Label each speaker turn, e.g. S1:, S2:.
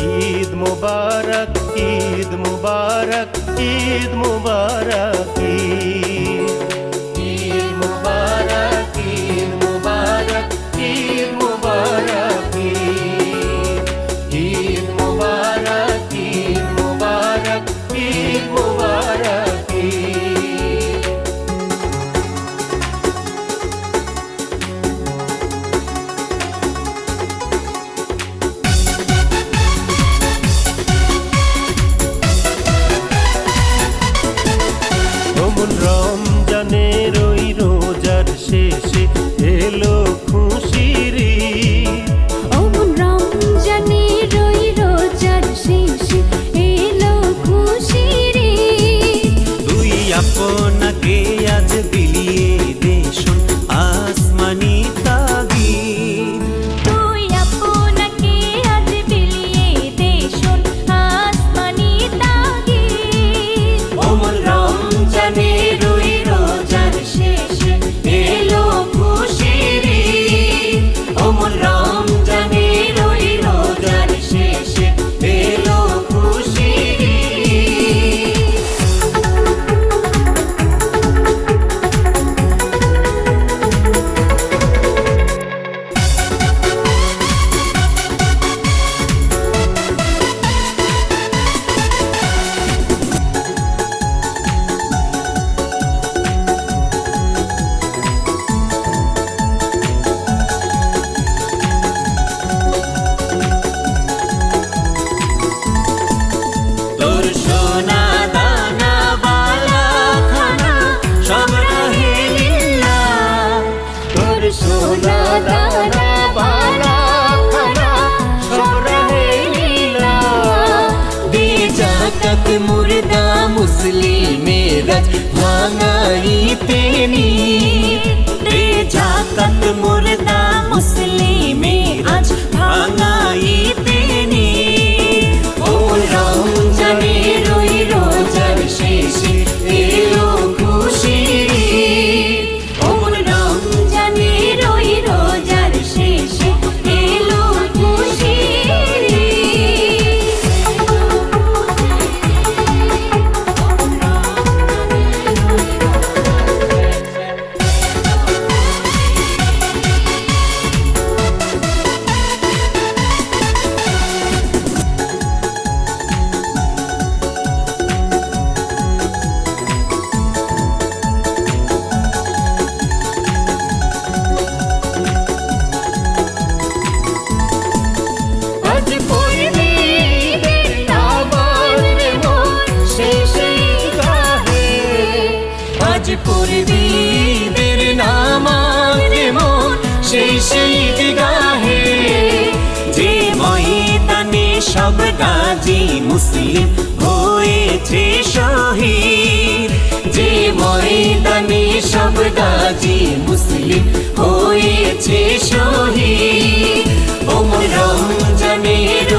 S1: ঈদ মুবারক, ঈদ মুবারক, ঈদ মুবারক, ঈদ মুবারক, ঈদ মুবারক, ঈদ মুবারক, ঈদ মুবারক, ঈদ মুবারক, ঈদ মুবারক। রমজানের ওই রোজার শেষে এলো খুশির ঈদ।
S2: অমন রমজানের ওই রোজার শেষে এলো খুশির ঈদ।
S3: তুই আপনাকে আজ বিলিয়ে দে শোন আসমানি তাগিদ।
S2: তুই আপনাকে আজ বিলিয়ে দে শোন আসমানি তাগিদ।
S3: অমন রমজানের ওই রোজার শেষে এলো খুশির ঈদ। অমন রমজানের ওই রোজার শেষে এলো খুশির ঈদ। তোর সোনা দানা বালা খানা সব রহে লিল্লাহ।
S1: তোর সোনা দানা বালা খানা সব রহে লিল্লাহ।
S3: দে জাকাত মুর্দা মুসলিমেরাজ ভাঙাইতে নিদ। দে জাকাত মুর্দা মুসলিমেরাজ ভাঙাইতে নিদ। ও রমজানের ওই রোজার শেষে এলো খুশির ঈদ। ও রমজানের ওই রোজার শেষে এলো খুশির ঈদ।
S1: আজ পড়বি ঈদের নামাজ রে মন শেষে ঈদগাহে।
S3: আজ পড়বি ঈদের নামাজ রে মন শেষে ঈদগাহে। যে ময়দানে সব গাজী মুসলিম হয়েছে শহীদ। যে ময়দানে সব গাজী মুসলিম হয়েছে শহীদ। ও রমজানের